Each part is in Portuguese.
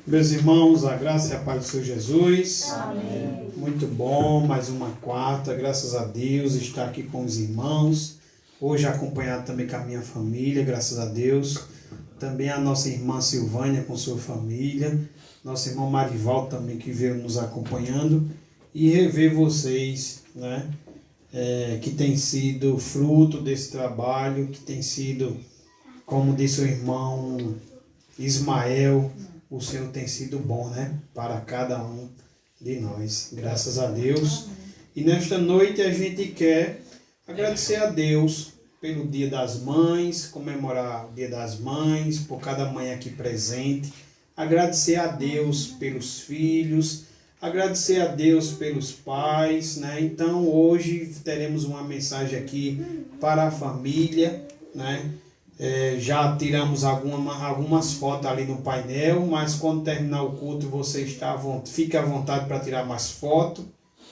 Meus irmãos, a graça e a paz do Senhor Jesus. Amém. Muito bom, mais uma quarta, graças a Deus, estar aqui com os irmãos. Hoje acompanhado também com a minha família, graças a Deus. Também a nossa irmã Silvânia com sua família. Nosso irmão Marival também que veio nos acompanhando. E rever vocês, né? Que tem sido fruto desse trabalho, que tem sido, como disse o irmão Ismael, o Senhor tem sido bom, né? Para cada um de nós. Graças a Deus. E nesta noite a gente quer agradecer a Deus pelo Dia das Mães, comemorar o Dia das Mães, por cada mãe aqui presente. Agradecer a Deus pelos filhos, agradecer a Deus pelos pais, né? Então hoje teremos uma mensagem aqui para a família, né? Já tiramos algumas fotos ali no painel, mas quando terminar o culto você fica à vontade para tirar mais fotos,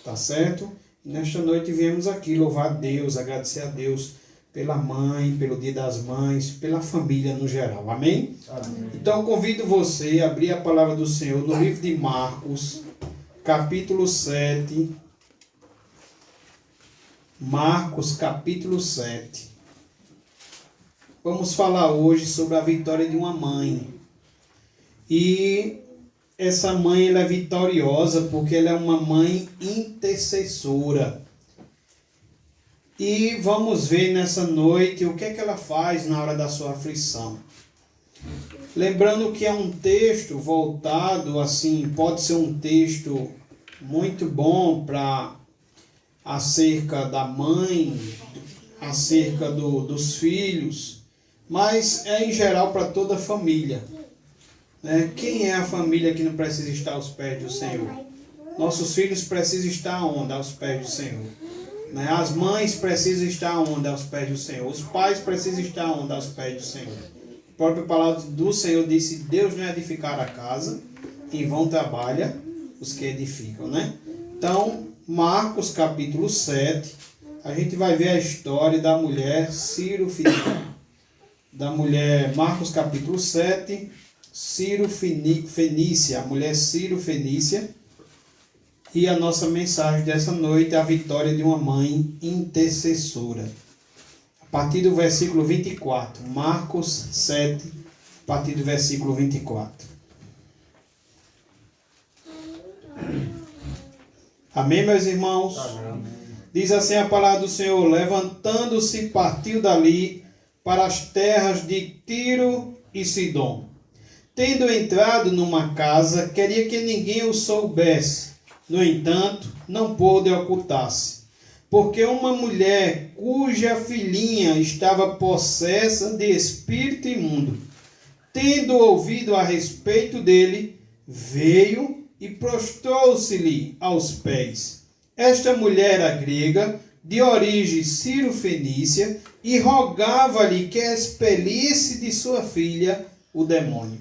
tá certo? E nesta noite viemos aqui louvar a Deus, agradecer a Deus pela mãe, pelo Dia das Mães, pela família no geral, amém? Amém. Então convido você a abrir a palavra do Senhor no livro de Marcos, capítulo 7. Marcos, capítulo 7. Vamos falar hoje sobre a vitória de uma mãe. E essa mãe ela é vitoriosa porque ela é uma mãe intercessora. E vamos ver nessa noite o que é que ela faz na hora da sua aflição. Lembrando que é um texto voltado, assim, pode ser um texto muito bom para acerca da mãe, acerca dos filhos, mas é em geral para toda a família, né? Quem é a família que não precisa estar aos pés do Senhor? Nossos filhos precisam estar onde? Aos pés do Senhor, né? As mães precisam estar onde? Aos pés do Senhor. Os pais precisam estar onde? Aos pés do Senhor. A própria palavra do Senhor disse: Deus não edificar a casa, em vão trabalha os que edificam, né? Então, Marcos capítulo 7, a gente vai ver a história da mulher Ciro Fenícia. Marcos capítulo 7, Ciro Fenícia, a mulher Ciro Fenícia. E a nossa mensagem dessa noite é a vitória de uma mãe intercessora. A partir do versículo 24, Marcos 7, a partir do versículo 24. Amém, meus irmãos? Amém. Diz assim a palavra do Senhor: levantando-se, partiu dali para as terras de Tiro e Sidom. Tendo entrado numa casa, queria que ninguém o soubesse. No entanto, não pôde ocultar-se, porque uma mulher cuja filhinha estava possessa de espírito imundo, tendo ouvido a respeito dele, veio e prostrou-se-lhe aos pés. Esta mulher era grega, de origem Ciro-fenícia, e rogava-lhe que expelisse de sua filha o demônio.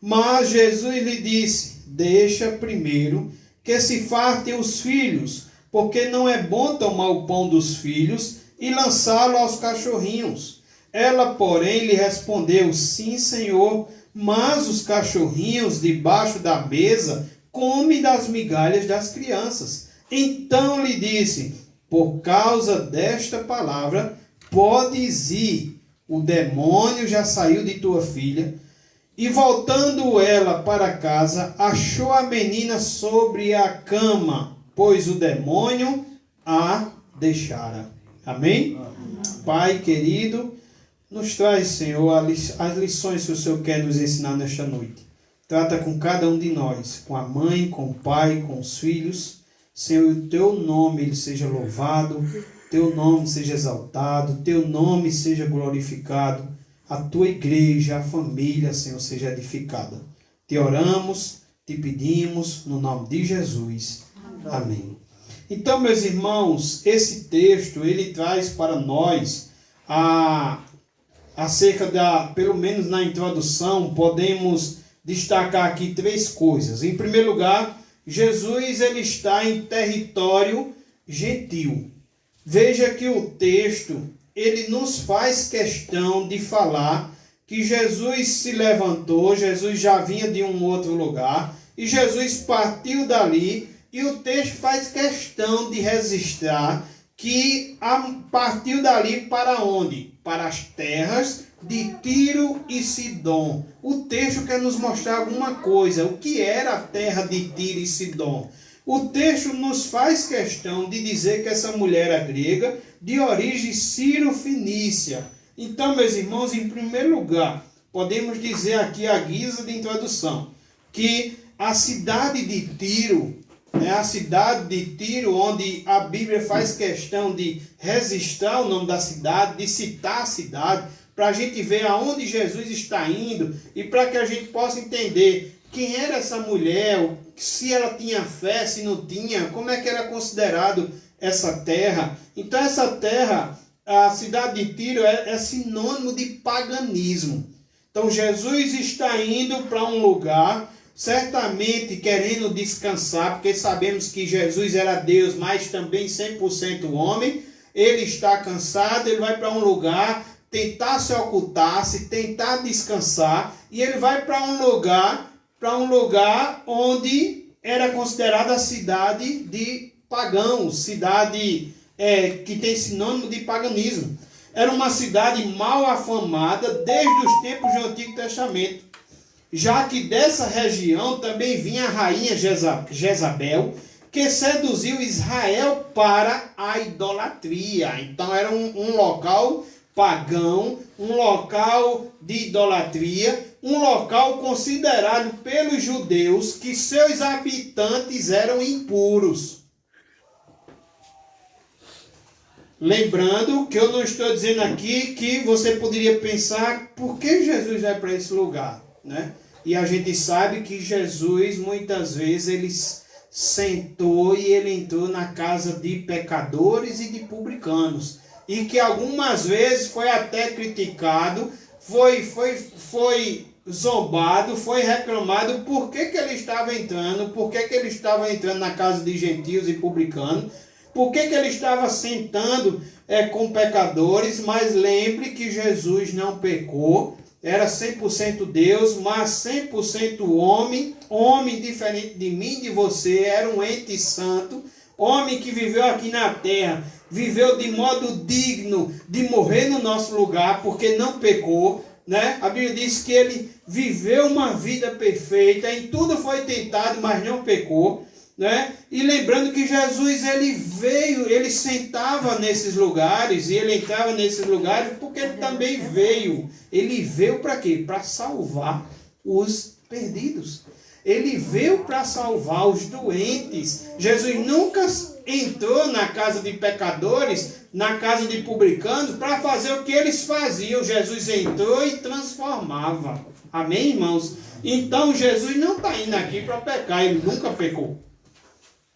Mas Jesus lhe disse: deixa primeiro que se fartem os filhos, porque não é bom tomar o pão dos filhos e lançá-lo aos cachorrinhos. Ela, porém, lhe respondeu: sim, Senhor, mas os cachorrinhos debaixo da mesa comem das migalhas das crianças. Então lhe disse: por causa desta palavra, podes ir, o demônio já saiu de tua filha. E voltando ela para casa, achou a menina sobre a cama, pois o demônio a deixara. Amém? Amém. Pai querido, nos traz, Senhor, as lições que o Senhor quer nos ensinar nesta noite. Trata com cada um de nós, com a mãe, com o pai, com os filhos. Senhor, o teu nome ele seja louvado, teu nome seja exaltado, teu nome seja glorificado. A tua igreja, a família, Senhor, seja edificada. Te oramos, te pedimos, no nome de Jesus. Amém. Então, meus irmãos, esse texto, ele traz para nós, acerca pelo menos na introdução, podemos destacar aqui três coisas. Em primeiro lugar, Jesus ele está em território gentil. Veja que o texto ele nos faz questão de falar que Jesus se levantou, Jesus já vinha de um outro lugar, e Jesus partiu dali, e o texto faz questão de registrar que partiu dali para onde? Para as terras de Tiro e Sidom. O texto quer nos mostrar alguma coisa. O que era a terra de Tiro e Sidom? O texto nos faz questão de dizer que essa mulher era grega, de origem sírio-fenícia. Então, meus irmãos, em primeiro lugar, podemos dizer aqui à guisa de introdução, que a cidade de Tiro, a cidade de Tiro, onde a Bíblia faz questão de registrar o nome da cidade, de citar a cidade, para a gente ver aonde Jesus está indo e para que a gente possa entender quem era essa mulher, se ela tinha fé, se não tinha, como é que era considerado essa terra. Então essa terra, a cidade de Tiro, é sinônimo de paganismo. Então Jesus está indo para um lugar, certamente querendo descansar, porque sabemos que Jesus era Deus, mas também 100% homem. Ele está cansado, ele vai para um lugar, tentar se ocultar, tentar descansar, e ele vai para um lugar onde era considerada a cidade de pagãos, cidade que tem sinônimo de paganismo. Era uma cidade mal afamada desde os tempos do Antigo Testamento, já que dessa região também vinha a rainha Jezabel, que seduziu Israel para a idolatria. Então era um local pagão, um local de idolatria, um local considerado pelos judeus que seus habitantes eram impuros. Lembrando que eu não estou dizendo aqui que você poderia pensar por que Jesus vai para esse lugar, né? E a gente sabe que Jesus muitas vezes ele sentou e ele entrou na casa de pecadores e de publicanos, e que algumas vezes foi até criticado, foi zombado, foi reclamado por que ele estava entrando, por que ele estava entrando na casa de gentios e publicanos, por que ele estava sentando com pecadores. Mas lembre que Jesus não pecou, era 100% Deus, mas 100% homem diferente de mim e de você, era um ente santo, homem que viveu aqui na terra, viveu de modo digno de morrer no nosso lugar, porque não pecou, né? A Bíblia diz que ele viveu uma vida perfeita, em tudo foi tentado, mas não pecou, né? E lembrando que Jesus ele sentava nesses lugares e ele entrava nesses lugares porque ele também veio. Ele veio para quê? Para salvar os perdidos. Ele veio para salvar os doentes. Jesus nunca entrou na casa de pecadores, na casa de publicanos, para fazer o que eles faziam. Jesus entrou e transformava. Amém, irmãos? Então Jesus não está indo aqui para pecar, ele nunca pecou.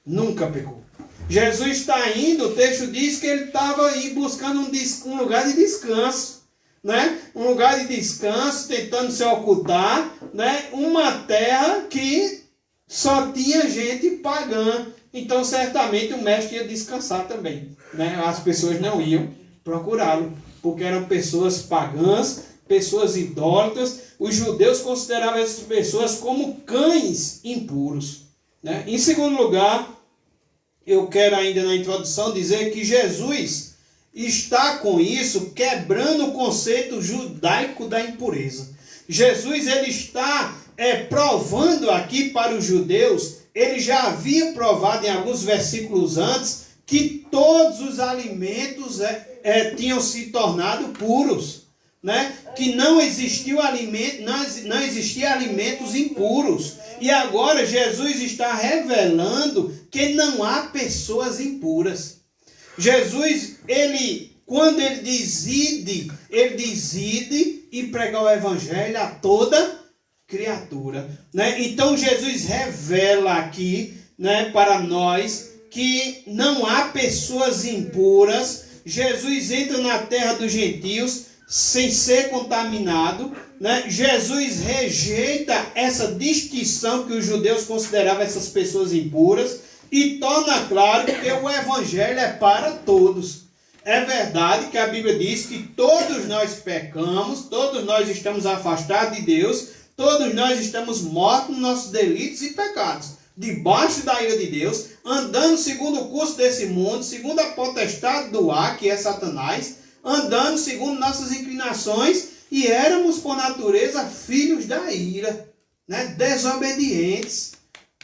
Nunca pecou. Jesus está indo, o texto diz que ele estava aí buscando um lugar de descanso, né? Um lugar de descanso, tentando se ocultar, né? Uma terra que só tinha gente pagã. Então certamente o mestre ia descansar também, né? As pessoas não iam procurá-lo, porque eram pessoas pagãs, pessoas idólatras. Os judeus consideravam essas pessoas como cães impuros, né? Em segundo lugar, eu quero ainda na introdução dizer que Jesus está com isso quebrando o conceito judaico da impureza. Jesus ele está provando aqui para os judeus, ele já havia provado em alguns versículos antes, que todos os alimentos tinham se tornado puros, né? Que não existia alimentos impuros. E agora Jesus está revelando que não há pessoas impuras. Jesus, quando ele decide e pregar o evangelho a toda criatura, né? Então Jesus revela aqui, né, para nós que não há pessoas impuras. Jesus entra na terra dos gentios sem ser contaminado, né? Jesus rejeita essa distinção que os judeus consideravam essas pessoas impuras e torna claro que o evangelho é para todos. É verdade que a Bíblia diz que todos nós pecamos, todos nós estamos afastados de Deus, todos nós estamos mortos nos nossos delitos e pecados, debaixo da ira de Deus, andando segundo o curso desse mundo, segundo a potestade do ar, que é Satanás, andando segundo nossas inclinações, e éramos por natureza filhos da ira, né? Desobedientes,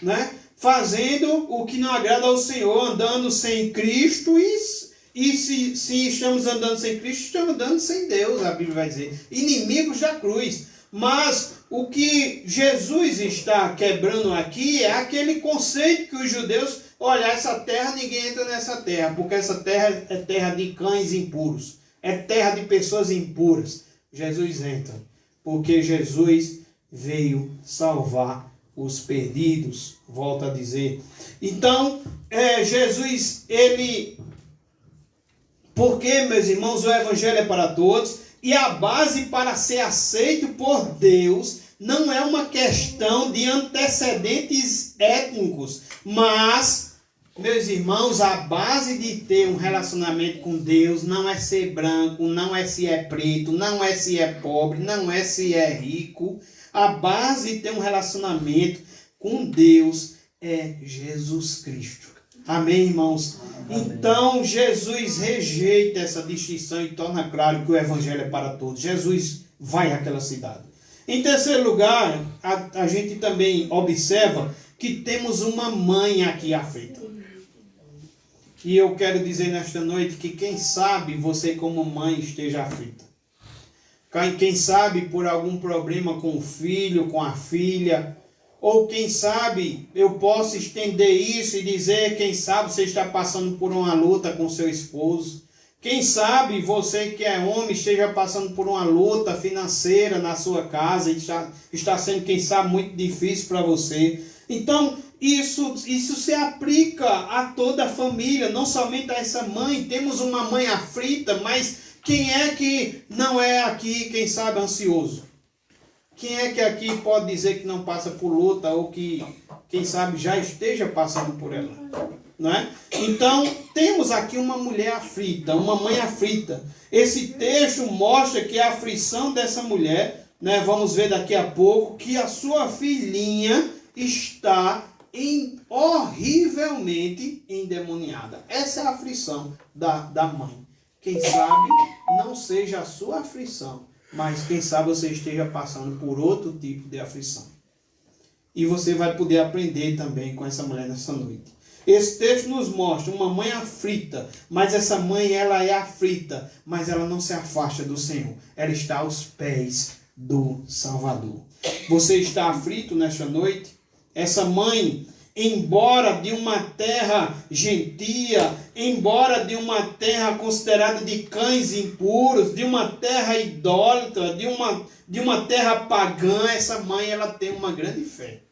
né? Fazendo o que não agrada ao Senhor, andando sem Cristo e se estamos andando sem Cristo, estamos andando sem Deus, a Bíblia vai dizer. Inimigos da cruz. Mas o que Jesus está quebrando aqui é aquele conceito que os judeus, olha, essa terra, ninguém entra nessa terra, porque essa terra é terra de cães impuros, é terra de pessoas impuras. Jesus entra, porque Jesus veio salvar os perdidos, volta a dizer. Então, Jesus, porque, meus irmãos, o Evangelho é para todos, e a base para ser aceito por Deus não é uma questão de antecedentes étnicos, mas, meus irmãos, a base de ter um relacionamento com Deus não é ser branco, não é se é preto, não é se é pobre, não é se é rico. A base de ter um relacionamento com Deus é Jesus Cristo. Amém, irmãos? Então, Jesus rejeita essa distinção e torna claro que o Evangelho é para todos. Jesus vai àquela cidade. Em terceiro lugar, a gente também observa que temos uma mãe aqui aflita. E eu quero dizer nesta noite que quem sabe você como mãe esteja aflita. Quem sabe por algum problema com o filho, com a filha, ou quem sabe eu posso estender isso e dizer, quem sabe você está passando por uma luta com seu esposo. Quem sabe você que é homem esteja passando por uma luta financeira na sua casa e está sendo, quem sabe, muito difícil para você. Então, isso se aplica a toda a família, não somente a essa mãe. Temos uma mãe aflita, mas quem é que não é aqui, quem sabe, ansioso? Quem é que aqui pode dizer que não passa por luta ou que, quem sabe, já esteja passando por ela? Não é? Então, temos aqui uma mulher aflita, uma mãe aflita. Esse texto mostra que a aflição dessa mulher, né, vamos ver daqui a pouco, que a sua filhinha está horrivelmente endemoniada. Essa é a aflição da mãe. Quem sabe não seja a sua aflição, mas quem sabe você esteja passando por outro tipo de aflição. E você vai poder aprender também com essa mulher nessa noite. Esse texto nos mostra uma mãe aflita, mas essa mãe ela é aflita, mas ela não se afasta do Senhor. Ela está aos pés do Salvador. Você está aflito nesta noite? Essa mãe, embora de uma terra gentia, embora de uma terra considerada de cães impuros, de uma terra idólatra, de uma terra pagã, essa mãe ela tem uma grande fé.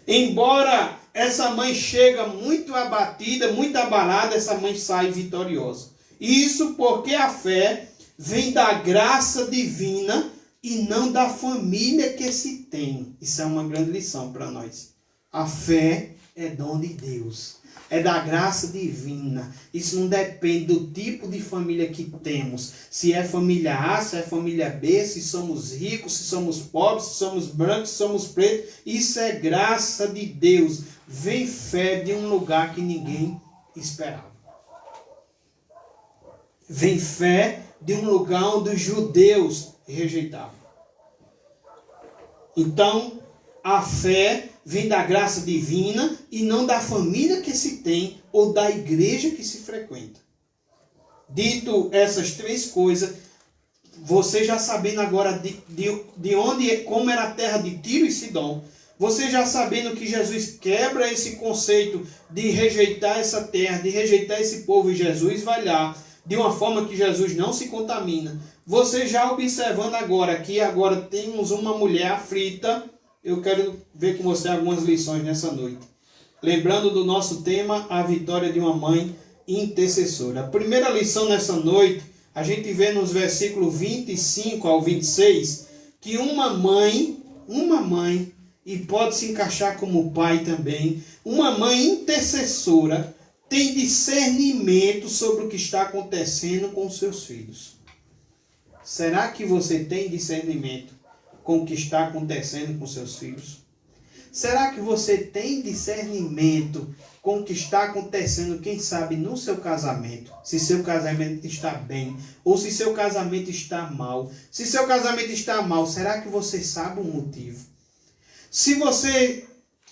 Embora essa mãe chega muito abatida, muito abalada, essa mãe sai vitoriosa. Isso porque a fé vem da graça divina e não da família que se tem. Isso é uma grande lição para nós. A fé é dom de Deus, é da graça divina. Isso não depende do tipo de família que temos. Se é família A, se é família B, se somos ricos, se somos pobres, se somos brancos, se somos pretos. Isso é graça de Deus. Vem fé de um lugar que ninguém esperava. Vem fé de um lugar onde os judeus rejeitavam. Então, a fé vem da graça divina e não da família que se tem ou da igreja que se frequenta. Dito essas três coisas, você já sabendo agora de onde, como era a terra de Tiro e Sidom, você já sabendo que Jesus quebra esse conceito de rejeitar essa terra, de rejeitar esse povo, e Jesus vai lá de uma forma que Jesus não se contamina. Você já observando agora que agora temos uma mulher aflita. Eu quero ver com você algumas lições nessa noite. Lembrando do nosso tema, a vitória de uma mãe intercessora. A primeira lição nessa noite, a gente vê nos versículos 25 ao 26, que uma mãe, e pode se encaixar como pai também, uma mãe intercessora, tem discernimento sobre o que está acontecendo com os seus filhos? Será que você tem discernimento com o que está acontecendo com seus filhos? Será que você tem discernimento com o que está acontecendo, quem sabe, no seu casamento? Se seu casamento está bem ou se seu casamento está mal. Se seu casamento está mal, será que você sabe o motivo? Se você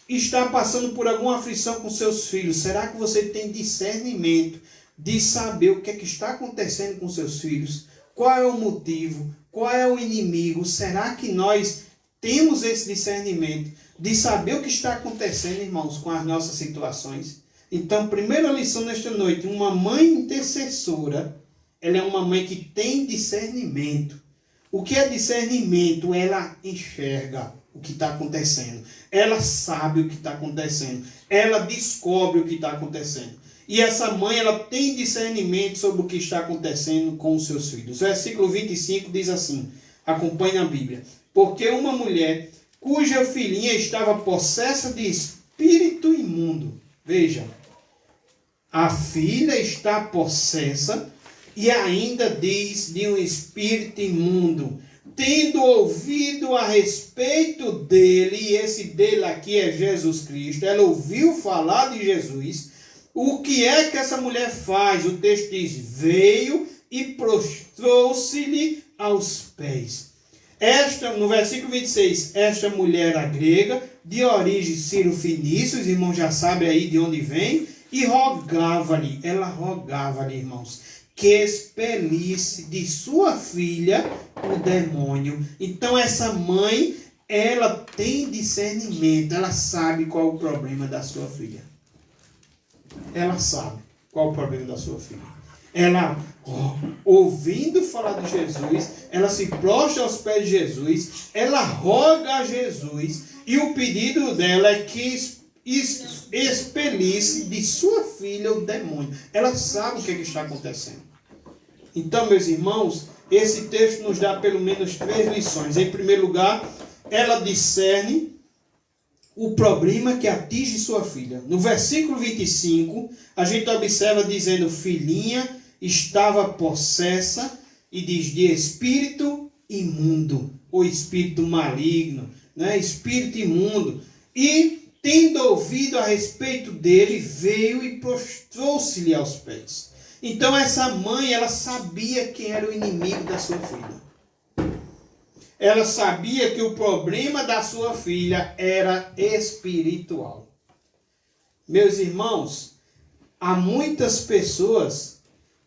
está passando por alguma aflição com seus filhos, será que você tem discernimento de saber o que é que está acontecendo com seus filhos? Qual é o motivo? Qual é o inimigo? Será que nós temos esse discernimento de saber o que está acontecendo, irmãos, com as nossas situações? Então, primeira lição nesta noite: uma mãe intercessora, ela é uma mãe que tem discernimento. O que é discernimento? Ela enxerga o que está acontecendo. Ela sabe o que está acontecendo. Ela descobre o que está acontecendo. E essa mãe, ela tem discernimento sobre o que está acontecendo com os seus filhos. O versículo 25 diz assim, acompanhe a Bíblia: porque uma mulher cuja filhinha estava possessa de espírito imundo. Veja, a filha está possessa e ainda diz de um espírito imundo. Tendo ouvido a respeito dele, e esse dele aqui é Jesus Cristo, ela ouviu falar de Jesus. O que é que essa mulher faz? O texto diz: veio e prostrou-se-lhe aos pés. No versículo 26, esta mulher era grega, de origem cirofenícia, os irmãos já sabem aí de onde vem, e rogava-lhe, irmãos, que expelisse de sua filha o demônio. Então essa mãe, ela tem discernimento, ela sabe qual é o problema da sua filha. Ela sabe qual é o problema da sua filha. Ela, ouvindo falar de Jesus, ela se prostra aos pés de Jesus, ela roga a Jesus, e o pedido dela é que expelisse de sua filha o demônio. Ela sabe o que está acontecendo. Então, meus irmãos, esse texto nos dá pelo menos 3 lições. Em primeiro lugar, ela discerne o problema que atinge sua filha. No versículo 25, a gente observa dizendo: filhinha estava possessa, e diz de espírito imundo, ou espírito maligno, né? Espírito imundo. E, tendo ouvido a respeito dele, veio e prostrou-se-lhe aos pés. Então essa mãe, ela sabia quem era o inimigo da sua filha. Ela sabia que o problema da sua filha era espiritual. Meus irmãos, há muitas pessoas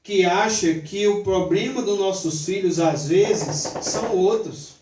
que acham que o problema dos nossos filhos, às vezes, são outros.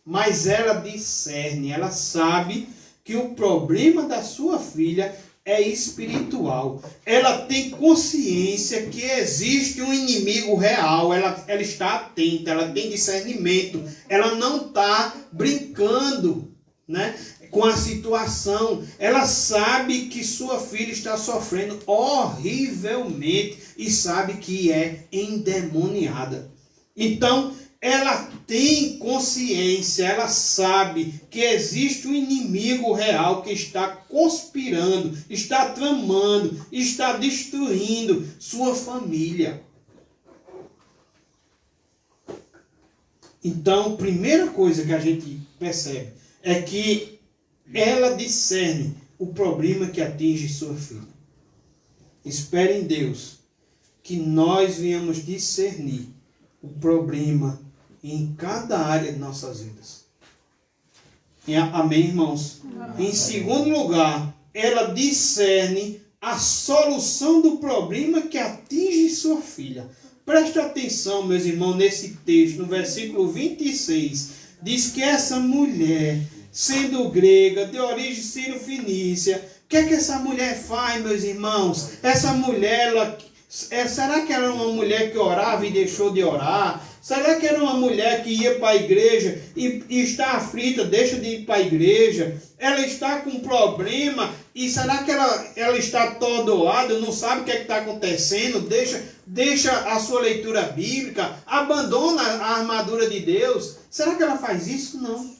Mas ela discerne, ela sabe que o problema da sua filha é espiritual. Ela tem consciência que existe um inimigo real. Ela está atenta, ela tem discernimento. Ela não está brincando, né, com a situação. Ela sabe que sua filha está sofrendo horrivelmente e sabe que é endemoniada. Então, ela tem consciência, ela sabe que existe um inimigo real que está conspirando, está tramando, está destruindo sua família. Então, primeira coisa que a gente percebe é que ela discerne o problema que atinge sua filha. Espere em Deus que nós venhamos discernir o problema em cada área de nossas vidas. Amém, irmãos? Amém. Em segundo lugar, ela discerne a solução do problema que atinge sua filha. Preste atenção, meus irmãos, nesse texto, no versículo 26, diz que essa mulher, sendo grega, de origem cirofenícia, o que é que essa mulher faz, meus irmãos? Essa mulher, será que ela era uma mulher que orava e deixou de orar? Será que era uma mulher que ia para a igreja e está aflita, deixa de ir para a igreja? Ela está com problema e será que ela está atordoada, não sabe o que está acontecendo? Deixa a sua leitura bíblica, abandona a armadura de Deus. Será que ela faz isso? Não.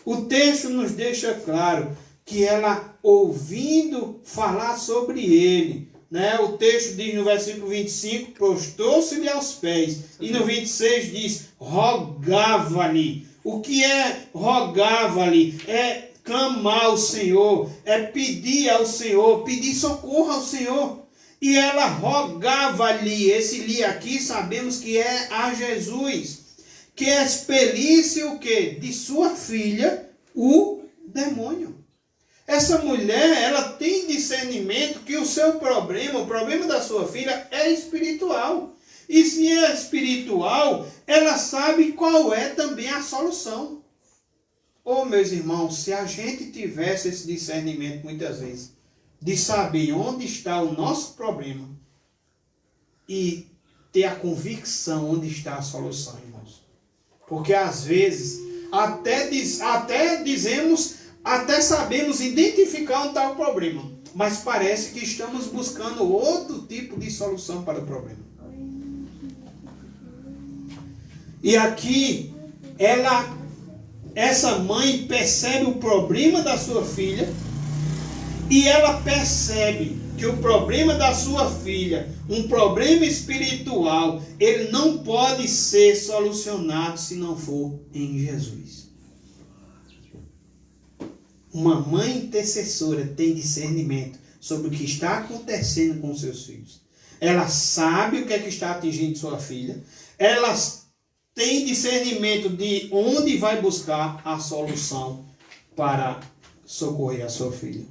O texto nos deixa claro que ela, ouvindo falar sobre ele, né? O texto diz no versículo 25, prostrou-se-lhe aos pés. E no 26 diz, rogava-lhe. O que é rogava-lhe? É clamar ao Senhor, é pedir ao Senhor, pedir socorro ao Senhor. E ela rogava-lhe, esse lhe aqui sabemos que é a Jesus, que expelisse o quê? De sua filha, o demônio. Essa mulher, ela tem discernimento que o seu problema, o problema da sua filha é espiritual. E se é espiritual, ela sabe qual é também a solução. Oh, meus irmãos, se a gente tivesse esse discernimento muitas vezes, de saber onde está o nosso problema e ter a convicção onde está a solução, irmãos. Porque às vezes, até sabemos identificar onde está o problema, mas parece que estamos buscando outro tipo de solução para o problema. E aqui, essa mãe percebe o problema da sua filha, e ela percebe que o problema da sua filha, um problema espiritual, ele não pode ser solucionado se não for em Jesus. Uma mãe intercessora tem discernimento sobre o que está acontecendo com seus filhos. Ela sabe o que é que está atingindo sua filha. Ela tem discernimento de onde vai buscar a solução para socorrer a sua filha.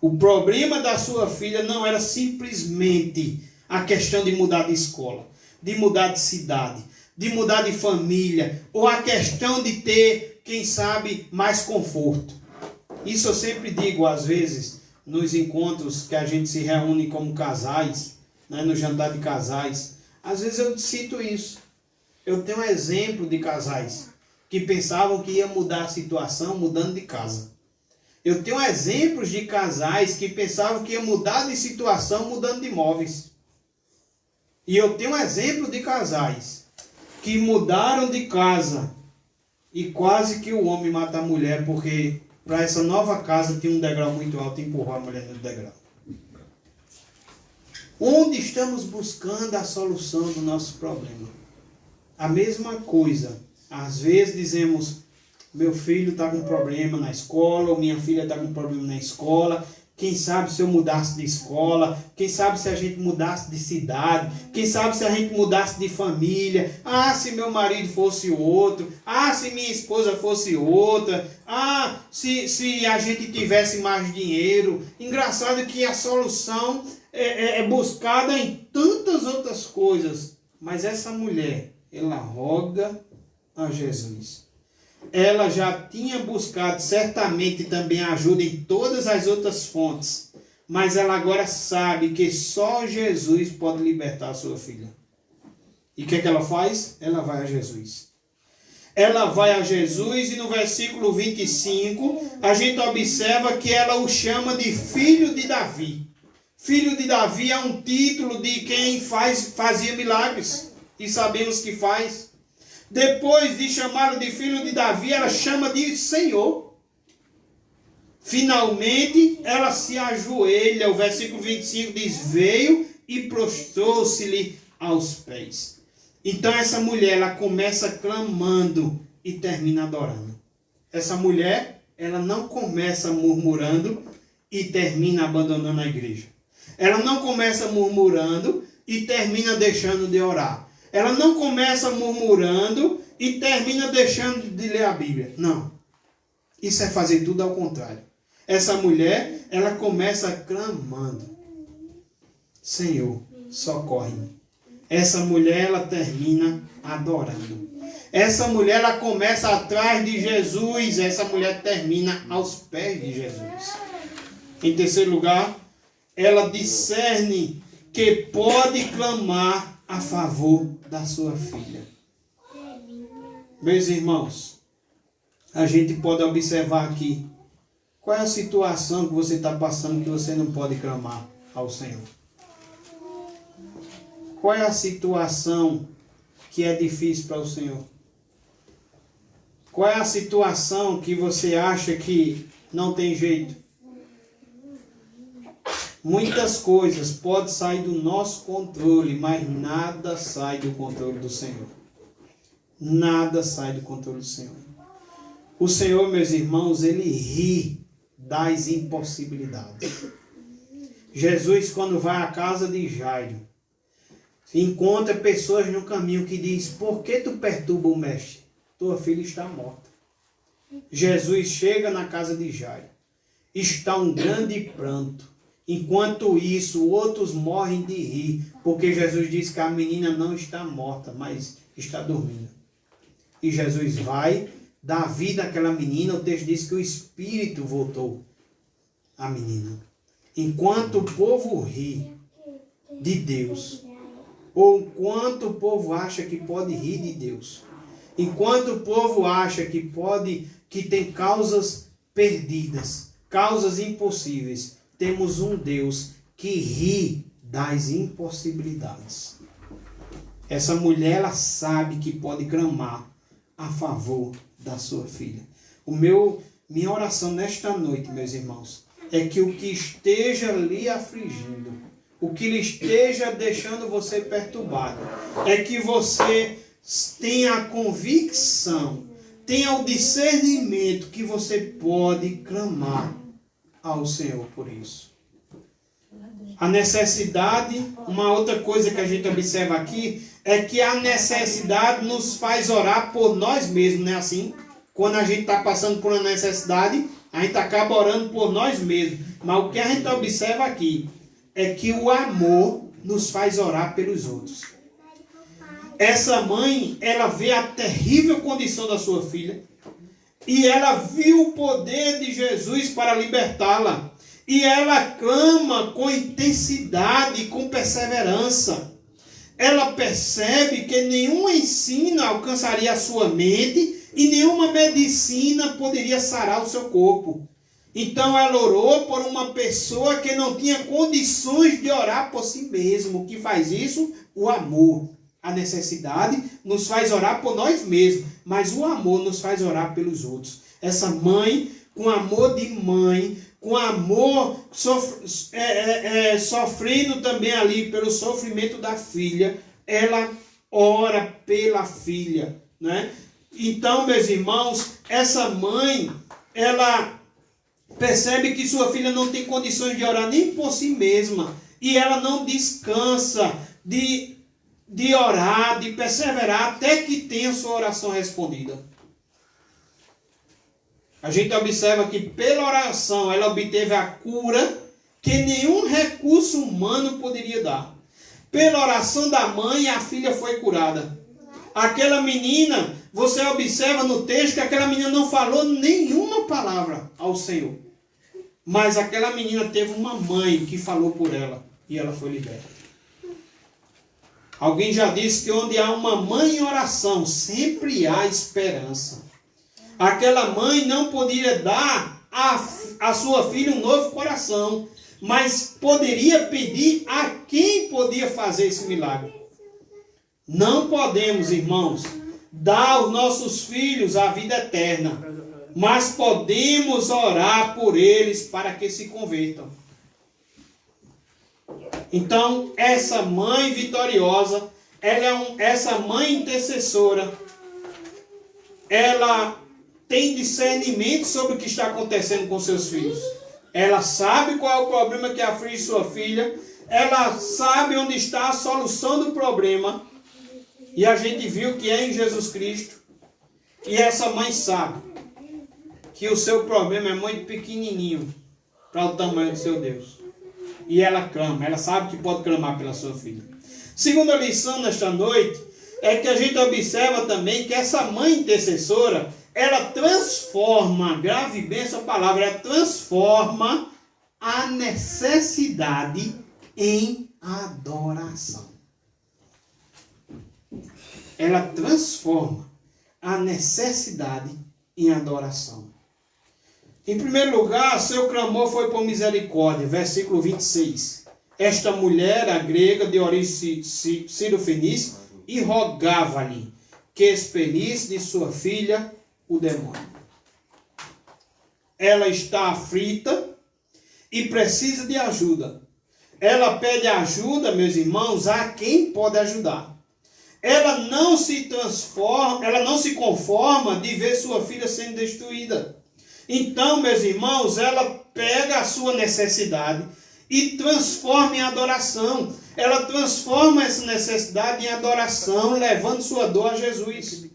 O problema da sua filha não era simplesmente a questão de mudar de escola, de mudar de cidade, de mudar de família, ou a questão de ter, quem sabe, mais conforto. Isso eu sempre digo, às vezes, nos encontros que a gente se reúne como casais, né, no jantar de casais. Às vezes eu cito isso. Eu tenho um exemplo de casais que pensavam que ia mudar a situação mudando de casa. Eu tenho exemplos de casais que pensavam que ia mudar de situação mudando de imóveis. E eu tenho um exemplo de casais que mudaram de casa e quase que o homem mata a mulher porque para essa nova casa tinha um degrau muito alto e empurrou a mulher no degrau. Onde estamos buscando a solução do nosso problema? A mesma coisa. Às vezes dizemos, meu filho está com problema na escola, ou minha filha está com problema na escola. Quem sabe se eu mudasse de escola? Quem sabe se a gente mudasse de cidade? Quem sabe se a gente mudasse de família? Ah, se meu marido fosse outro? Ah, se minha esposa fosse outra? Ah, se a gente tivesse mais dinheiro? Engraçado que a solução é buscada em tantas outras coisas. Mas essa mulher, ela roga a Jesus. Ela já tinha buscado certamente também ajuda em todas as outras fontes, mas ela agora sabe que só Jesus pode libertar a sua filha. E o que é que ela faz? Ela vai a Jesus. Ela vai a Jesus e no versículo 25 a gente observa que ela o chama de filho de Davi. Filho de Davi é um título de quem fazia milagres e sabemos que faz. Depois de chamá-lo de filho de Davi, ela chama de Senhor. Finalmente, ela se ajoelha. O versículo 25 diz, veio e prostrou-se-lhe aos pés. Então essa mulher, ela começa clamando e termina adorando. Essa mulher, ela não começa murmurando e termina abandonando a igreja. Ela não começa murmurando e termina deixando de orar. Ela não começa murmurando e termina deixando de ler a Bíblia. Não. Isso é fazer tudo ao contrário. Essa mulher, ela começa clamando. Senhor, socorre-me. Essa mulher, ela termina adorando. Essa mulher, ela começa atrás de Jesus. Essa mulher termina aos pés de Jesus. Em terceiro lugar, ela discerne que pode clamar a favor da sua filha. Meus irmãos, a gente pode observar aqui qual é a situação que você está passando que você não pode clamar ao Senhor. Qual é a situação que é difícil para o Senhor? Qual é a situação que você acha que não tem jeito? Muitas coisas podem sair do nosso controle, mas nada sai do controle do Senhor. Nada sai do controle do Senhor. O Senhor, meus irmãos, Ele ri das impossibilidades. Jesus, quando vai à casa de Jairo, encontra pessoas no caminho que diz: por que tu perturba o mestre? Tua filha está morta. Jesus chega na casa de Jairo. Está um grande pranto. Enquanto isso, outros morrem de rir, porque Jesus diz que a menina não está morta, mas está dormindo. E Jesus vai dar vida àquela menina. O texto diz que o espírito voltou à menina. Enquanto o povo ri de Deus, ou enquanto o povo acha que pode rir de Deus, enquanto o povo acha que tem causas perdidas, causas impossíveis, temos um Deus que ri das impossibilidades. Essa mulher, ela sabe que pode clamar a favor da sua filha. Minha oração nesta noite, meus irmãos, é que o que esteja lhe afligindo, o que lhe esteja deixando você perturbado, é que você tenha a convicção, tenha o discernimento que você pode clamar ao Senhor por isso. A necessidade, uma outra coisa que a gente observa aqui, é que a necessidade nos faz orar por nós mesmos, não é assim? Quando a gente está passando por uma necessidade, a gente acaba orando por nós mesmos. Mas o que a gente observa aqui é que o amor nos faz orar pelos outros. Essa mãe, ela vê a terrível condição da sua filha, e ela viu o poder de Jesus para libertá-la. E ela clama com intensidade e com perseverança. Ela percebe que nenhum ensino alcançaria a sua mente e nenhuma medicina poderia sarar o seu corpo. Então ela orou por uma pessoa que não tinha condições de orar por si mesmo. O que faz isso? O amor. A necessidade nos faz orar por nós mesmos, mas o amor nos faz orar pelos outros. Essa mãe, com amor de mãe, com amor, sofrendo também ali pelo sofrimento da filha, ela ora pela filha, né? Então, meus irmãos, essa mãe, ela percebe que sua filha não tem condições de orar nem por si mesma, e ela não descansa de orar, de perseverar até que tenha sua oração respondida. A gente observa que pela oração ela obteve a cura que nenhum recurso humano poderia dar. Pela oração da mãe, a filha foi curada. Aquela menina, você observa no texto que aquela menina não falou nenhuma palavra ao Senhor. Mas aquela menina teve uma mãe que falou por ela e ela foi liberta. Alguém já disse que onde há uma mãe em oração, sempre há esperança. Aquela mãe não podia dar à sua filha um novo coração, mas poderia pedir a quem podia fazer esse milagre. Não podemos, irmãos, dar aos nossos filhos a vida eterna, mas podemos orar por eles para que se convertam. Então, essa mãe vitoriosa, essa mãe intercessora, ela tem discernimento sobre o que está acontecendo com seus filhos. Ela sabe qual é o problema que aflige sua filha, ela sabe onde está a solução do problema, e a gente viu que é em Jesus Cristo. E essa mãe sabe que o seu problema é muito pequenininho para o tamanho do seu Deus. E ela clama, ela sabe que pode clamar pela sua filha. Segunda lição nesta noite é que a gente observa também que essa mãe intercessora, ela transforma, grave bem essa palavra, ela transforma a necessidade em adoração. Ela transforma a necessidade em adoração. Em primeiro lugar, seu clamor foi por misericórdia, versículo 26. Esta mulher, a grega, de origem sírio-fenícia, e rogava-lhe que expelisse de sua filha o demônio. Ela está aflita e precisa de ajuda. Ela pede ajuda, meus irmãos, a quem pode ajudar. Ela não se transforma, ela não se conforma de ver sua filha sendo destruída. Então, meus irmãos, ela pega a sua necessidade e transforma em adoração. Ela transforma essa necessidade em adoração, levando sua dor a Jesus.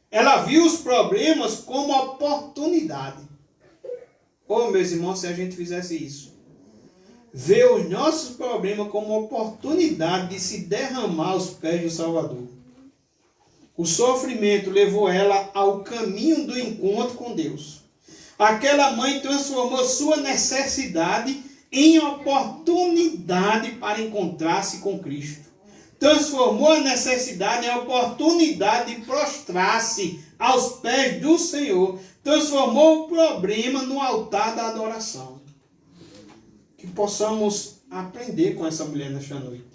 Ela viu os problemas como oportunidade. Oh, meus irmãos, se a gente fizesse isso, ver os nossos problemas como oportunidade de se derramar aos pés do Salvador. O sofrimento levou ela ao caminho do encontro com Deus. Aquela mãe transformou sua necessidade em oportunidade para encontrar-se com Cristo. Transformou a necessidade em oportunidade de prostrar-se aos pés do Senhor. Transformou o problema no altar da adoração. Que possamos aprender com essa mulher nesta noite.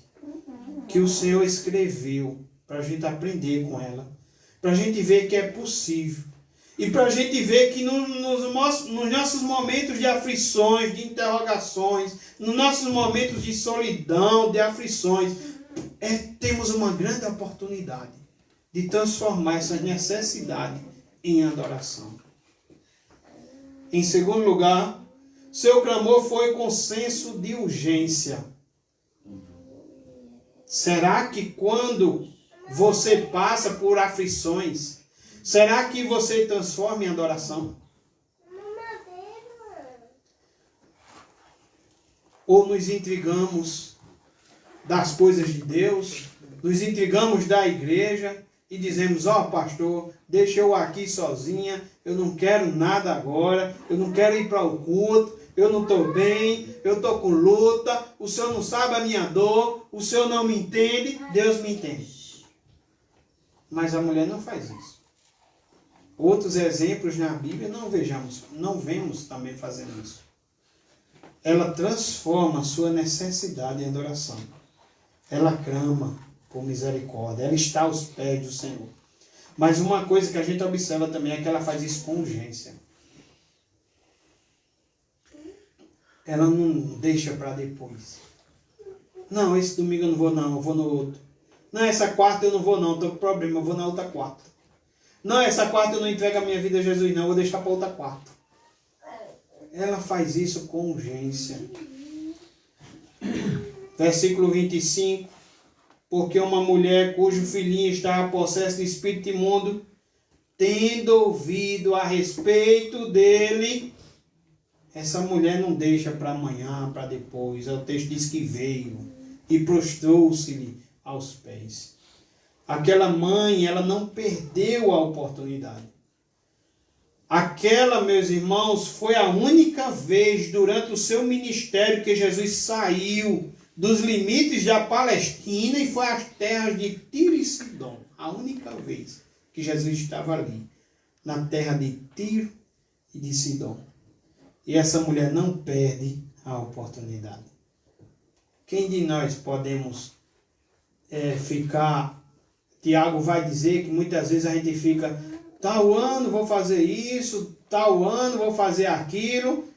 Que o Senhor escreveu para a gente aprender com ela. Para a gente ver que é possível. E para a gente ver que nos nossos momentos de aflições, de interrogações, nos nossos momentos de solidão, de aflições, temos uma grande oportunidade de transformar essa necessidade em adoração. Em segundo lugar, seu clamor foi com senso de urgência. Será que quando você passa por aflições, será que você transforma em adoração? Ou nos intrigamos das coisas de Deus, nos intrigamos da igreja e dizemos, ó pastor, deixa eu aqui sozinha, eu não quero nada agora, eu não quero ir para o culto, eu não estou bem, eu estou com luta, o Senhor não sabe a minha dor, o Senhor não me entende, Deus me entende. Mas a mulher não faz isso. Outros exemplos na Bíblia não vemos também fazendo isso. Ela transforma a sua necessidade em adoração. Ela clama por misericórdia, ela está aos pés do Senhor. Mas uma coisa que a gente observa também é que ela faz isso com urgência. Ela não deixa para depois. Não, esse domingo eu não vou não, eu vou no outro. Não, essa quarta eu não vou não, estou com problema, eu vou na outra quarta. Não, essa quarta eu não entrego a minha vida a Jesus não, eu vou deixar para outra quarta. Ela faz isso com urgência. Versículo 25. Porque uma mulher cujo filhinho estava possesso de espírito imundo, tendo ouvido a respeito dele, essa mulher não deixa para amanhã, para depois. O texto diz que veio e prostrou-se-lhe aos pés. Aquela mãe, ela não perdeu a oportunidade. Aquela, meus irmãos, foi a única vez durante o seu ministério que Jesus saiu dos limites da Palestina e foi às terras de Tiro e Sidom. A única vez que Jesus estava ali, na terra de Tiro e de Sidom. E essa mulher não perde a oportunidade. Quem de nós podemos ficar... Tiago vai dizer que muitas vezes a gente fica... Tal ano vou fazer isso, tal ano vou fazer aquilo.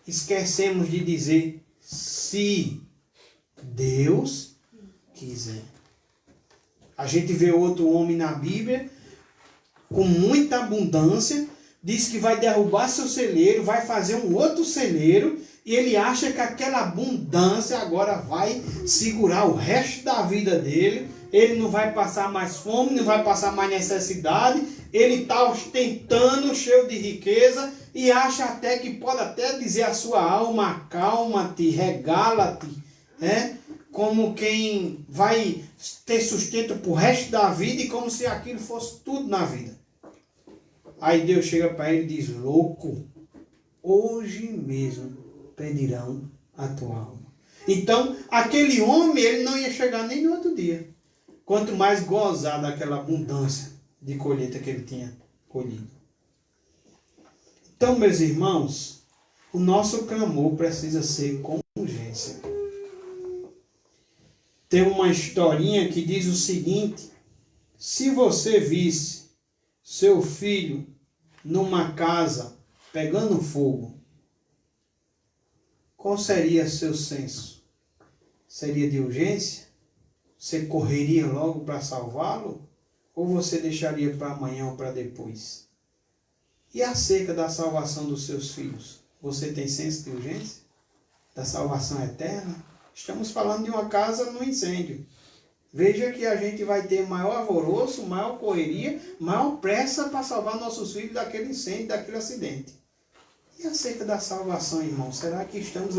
Esquecemos de dizer se Deus quiser. A gente vê outro homem na Bíblia com muita abundância, diz que vai derrubar seu celeiro, vai fazer um outro celeiro, e ele acha que aquela abundância agora vai segurar o resto da vida dele. Ele não vai passar mais fome, não vai passar mais necessidade, ele está ostentando, cheio de riqueza, e acha até que pode até dizer à sua alma, acalma-te, regala-te, como quem vai ter sustento para o resto da vida, e como se aquilo fosse tudo na vida. Aí Deus chega para ele e diz, louco, hoje mesmo pedirão a tua alma. Então, aquele homem, ele não ia chegar nem no outro dia. Quanto mais gozar daquela abundância de colheita que ele tinha colhido. Então, meus irmãos, o nosso clamor precisa ser com urgência. Tem uma historinha que diz o seguinte: se você visse seu filho numa casa pegando fogo, qual seria seu senso seria de urgência? Você correria logo para salvá-lo? Ou você deixaria para amanhã ou para depois? E acerca da salvação dos seus filhos? Você tem senso de urgência? Da salvação eterna? Estamos falando de uma casa no incêndio. Veja que a gente vai ter maior alvoroço, maior correria, maior pressa para salvar nossos filhos daquele incêndio, daquele acidente. E acerca da salvação, irmão, será que estamos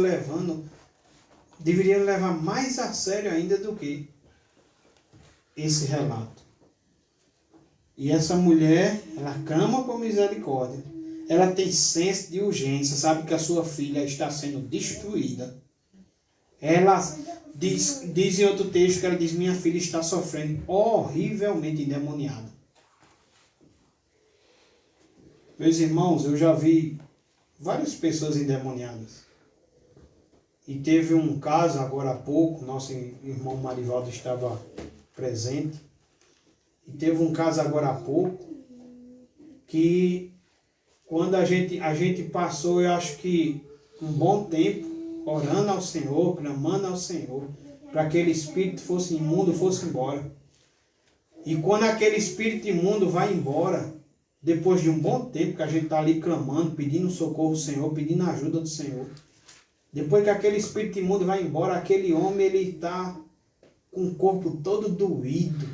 deveríamos levar mais a sério ainda do que esse relato? E essa mulher, ela clama por misericórdia. Ela tem senso de urgência, sabe que a sua filha está sendo destruída. Ela diz em outro texto que ela diz, minha filha está sofrendo horrivelmente endemoniada. Meus irmãos, eu já vi várias pessoas endemoniadas. E teve um caso agora há pouco, nosso irmão Marivaldo estava presente. E teve um caso agora há pouco, que quando a gente passou, eu acho que um bom tempo, orando ao Senhor, clamando ao Senhor, para que aquele espírito fosse imundo, fosse embora. E quando aquele espírito imundo vai embora, depois de um bom tempo que a gente está ali clamando, pedindo socorro do Senhor, pedindo ajuda do Senhor, depois que aquele espírito imundo vai embora, aquele homem ele está com o corpo todo doído,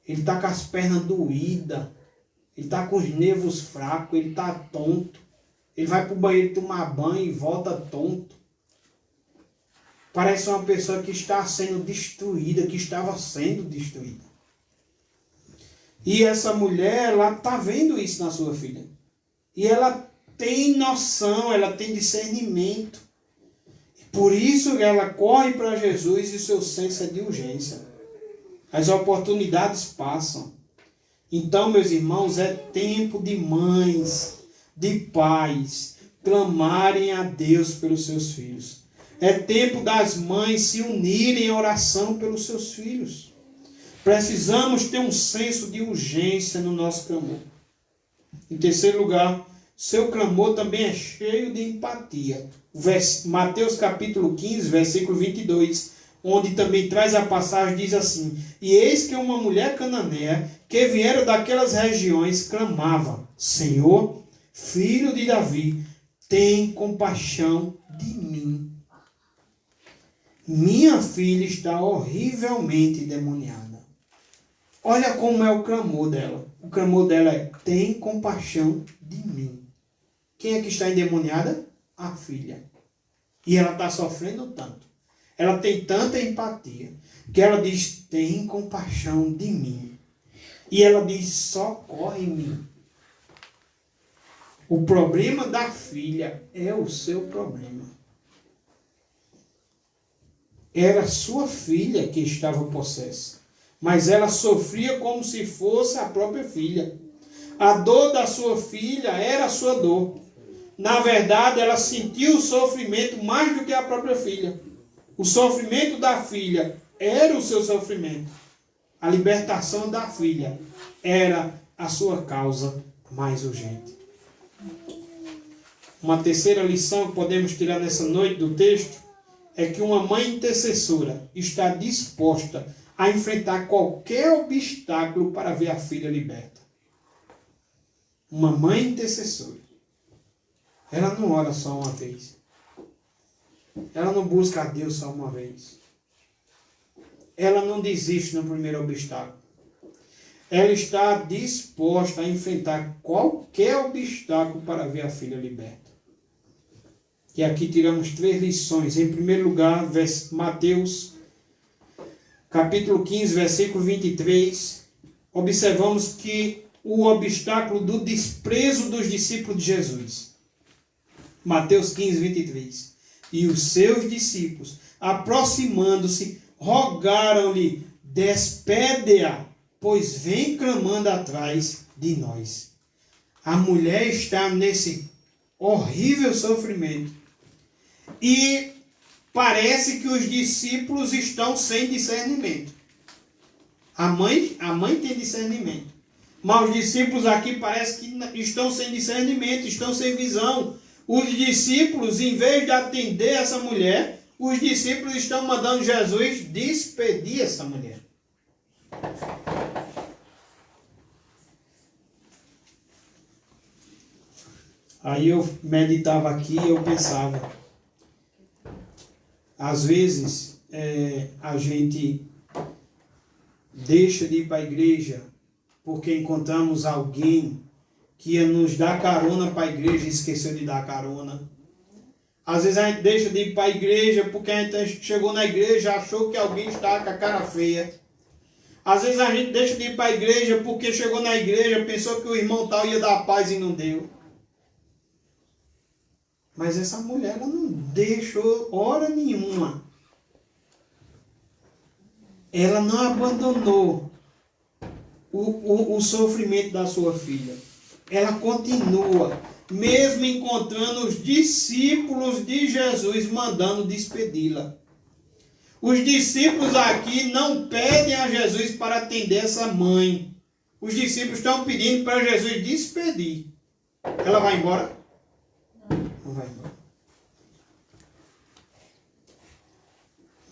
ele está com as pernas doídas, ele está com os nervos fracos, ele está tonto, ele vai para o banheiro tomar banho e volta tonto. Parece uma pessoa que está sendo destruída, que estava sendo destruída. E essa mulher, ela está vendo isso na sua filha. E ela tem noção, ela tem discernimento. Por isso ela corre para Jesus e o seu senso é de urgência. As oportunidades passam. Então, meus irmãos, é tempo de mães, de pais, clamarem a Deus pelos seus filhos. É tempo das mães se unirem em oração pelos seus filhos. Precisamos ter um senso de urgência no nosso clamor. Em terceiro lugar, seu clamor também é cheio de empatia. Mateus capítulo 15, versículo 22, onde também traz a passagem, diz assim, e eis que uma mulher cananeia, que viera daquelas regiões, clamava, Senhor, filho de Davi, tem compaixão de mim. Minha filha está horrivelmente endemoniada. Olha como é o clamor dela. O clamor dela é, tem compaixão de mim. Quem é que está endemoniada? A filha. E ela está sofrendo tanto. Ela tem tanta empatia, que ela diz, tem compaixão de mim. E ela diz, socorre em mim. O problema da filha é o seu problema. Era sua filha que estava possessa. Mas ela sofria como se fosse a própria filha. A dor da sua filha era a sua dor. Na verdade, ela sentiu o sofrimento mais do que a própria filha. O sofrimento da filha era o seu sofrimento. A libertação da filha era a sua causa mais urgente. Uma terceira lição que podemos tirar nessa noite do texto é que uma mãe intercessora está disposta a enfrentar qualquer obstáculo para ver a filha liberta. Uma mãe intercessora. Ela não ora só uma vez. Ela não busca a Deus só uma vez. Ela não desiste no primeiro obstáculo. Ela está disposta a enfrentar qualquer obstáculo para ver a filha liberta. E aqui tiramos 3 lições. Em primeiro lugar, Mateus capítulo 15, versículo 23, observamos que o obstáculo do desprezo dos discípulos de Jesus. Mateus 15, 23. E os seus discípulos, aproximando-se, rogaram-lhe, despede-a, pois vem clamando atrás de nós. A mulher está nesse horrível sofrimento. E parece que os discípulos estão sem discernimento. A mãe tem discernimento. Mas os discípulos aqui parece que estão sem discernimento, estão sem visão. Os discípulos, em vez de atender essa mulher, os discípulos estão mandando Jesus despedir essa mulher. Aí eu meditava aqui e eu pensava, às vezes a gente deixa de ir para a igreja porque encontramos alguém que ia nos dar carona para a igreja e esqueceu de dar carona. Às vezes a gente deixa de ir para a igreja porque a gente chegou na igreja e achou que alguém está com a cara feia. Às vezes a gente deixa de ir para a igreja porque chegou na igreja, pensou que o irmão tal ia dar paz e não deu. Mas essa mulher ela não deixou hora nenhuma. Ela não abandonou o sofrimento da sua filha. Ela continua, mesmo encontrando os discípulos de Jesus, mandando despedi-la. Os discípulos aqui não pedem a Jesus para atender essa mãe. Os discípulos estão pedindo para Jesus despedir. Ela vai embora? Não vai embora.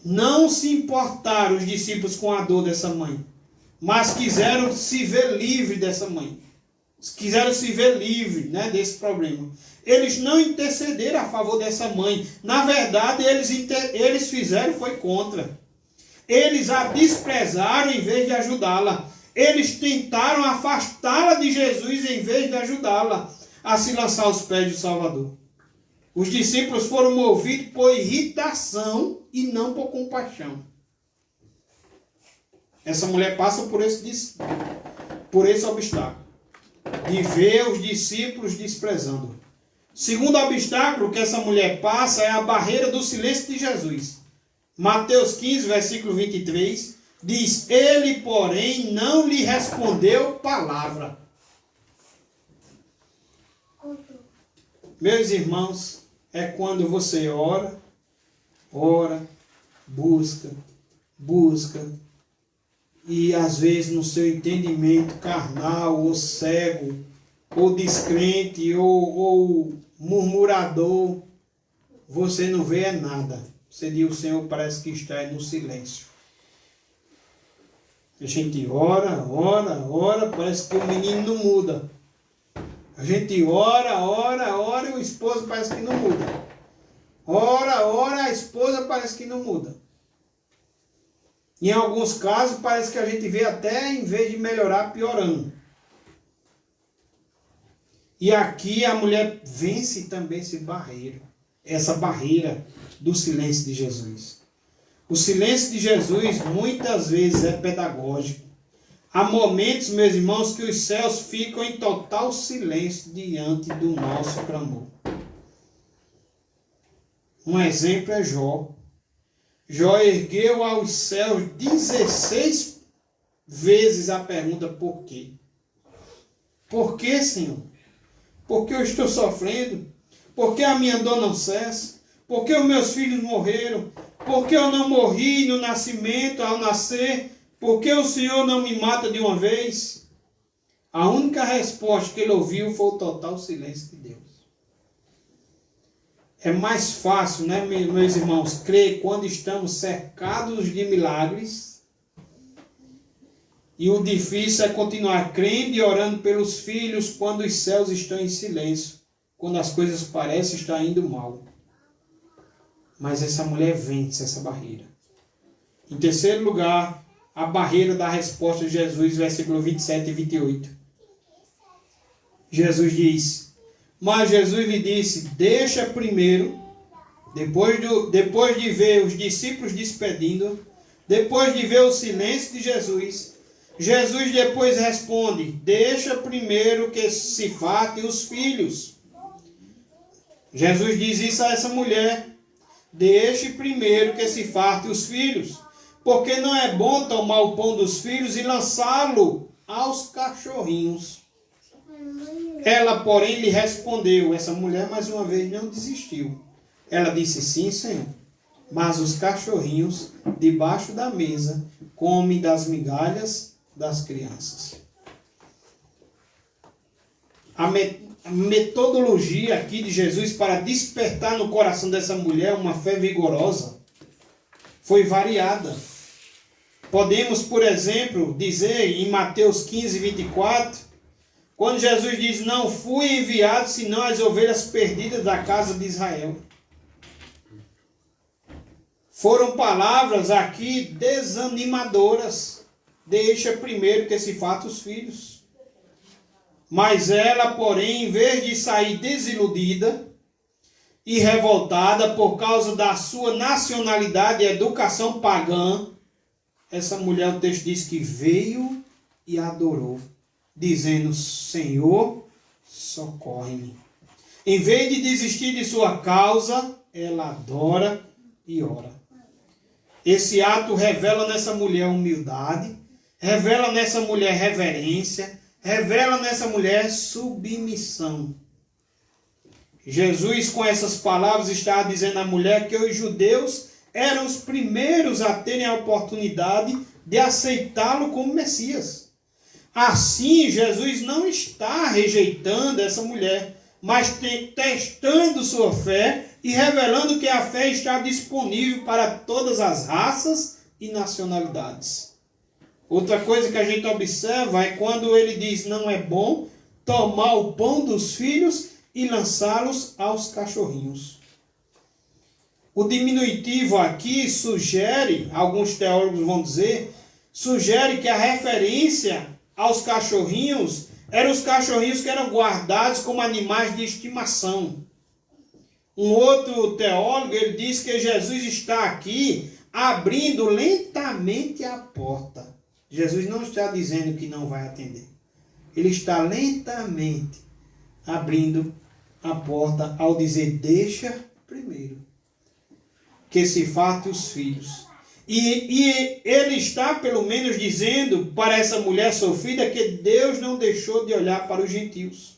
Não se importaram os discípulos com a dor dessa mãe, mas quiseram se ver livre dessa mãe. Quiseram se ver livre, desse problema. Eles não intercederam a favor dessa mãe. Na verdade, eles fizeram foi contra. Eles a desprezaram em vez de ajudá-la. Eles tentaram afastá-la de Jesus em vez de ajudá-la a se lançar aos pés do Salvador. Os discípulos foram movidos por irritação e não por compaixão. Essa mulher passa por esse obstáculo de ver os discípulos desprezando. Segundo obstáculo que essa mulher passa é a barreira do silêncio de Jesus. Mateus 15, versículo 23, diz: ele, porém, não lhe respondeu palavra. Meus irmãos, é quando você ora, busca, e às vezes no seu entendimento carnal, ou cego, ou descrente, ou murmurador, você não vê nada. Você diz: o Senhor parece que está no silêncio. A gente ora, parece que o menino não muda. A gente ora, e o esposo parece que não muda. Ora, a esposa parece que não muda. Em alguns casos, parece que a gente vê até, em vez de melhorar, piorando. E aqui a mulher vence também essa barreira do silêncio de Jesus. O silêncio de Jesus muitas vezes é pedagógico. Há momentos, meus irmãos, que os céus ficam em total silêncio diante do nosso clamor. Um exemplo é Jó. Jó ergueu aos céus 16 vezes a pergunta: por quê? Por que, Senhor? Por que eu estou sofrendo? Por que a minha dor não cessa? Por que os meus filhos morreram? Por que eu não morri no nascimento, ao nascer? Por que o Senhor não me mata de uma vez? A única resposta que ele ouviu foi o total silêncio de Deus. É mais fácil, meus irmãos, crer quando estamos cercados de milagres. E o difícil é continuar crendo e orando pelos filhos quando os céus estão em silêncio, quando as coisas parecem estar indo mal. Mas essa mulher vence essa barreira. Em terceiro lugar, a barreira da resposta de Jesus, versículo 27 e 28. Jesus diz: mas Jesus lhe disse: deixa primeiro, depois de ver os discípulos despedindo, depois de ver o silêncio de Jesus, Jesus depois responde: deixa primeiro que se fartem os filhos. Jesus diz isso a essa mulher: deixe primeiro que se fartem os filhos, porque não é bom tomar o pão dos filhos e lançá-lo aos cachorrinhos. Ela, porém, lhe respondeu. Essa mulher, mais uma vez, não desistiu. Ela disse: sim, Senhor, mas os cachorrinhos debaixo da mesa comem das migalhas das crianças. a metodologia aqui de Jesus para despertar no coração dessa mulher uma fé vigorosa foi variada. Podemos, por exemplo, dizer em Mateus 15, 24, quando Jesus diz: não fui enviado senão as ovelhas perdidas da casa de Israel. Foram palavras aqui desanimadoras. Deixa primeiro que se faça os filhos. Mas ela, porém, em vez de sair desiludida e revoltada por causa da sua nacionalidade e educação pagã, essa mulher, o texto diz que veio e adorou, dizendo: Senhor, socorre-me. Em vez de desistir de sua causa, ela adora e ora. Esse ato revela nessa mulher humildade, revela nessa mulher reverência, revela nessa mulher submissão. Jesus, com essas palavras, está dizendo à mulher que os judeus eram os primeiros a terem a oportunidade de aceitá-lo como Messias. Assim, Jesus não está rejeitando essa mulher, mas testando sua fé e revelando que a fé está disponível para todas as raças e nacionalidades. Outra coisa que a gente observa é quando ele diz: não é bom tomar o pão dos filhos e lançá-los aos cachorrinhos. O diminutivo aqui sugere, alguns teólogos vão dizer, sugere que a referência aos cachorrinhos eram os cachorrinhos que eram guardados como animais de estimação. Um outro teólogo, ele diz que Jesus está aqui abrindo lentamente a porta. Jesus não está dizendo que não vai atender. Ele está lentamente abrindo a porta ao dizer: deixa primeiro que se fartem os filhos. E ele está pelo menos dizendo para essa mulher sofrida que Deus não deixou de olhar para os gentios.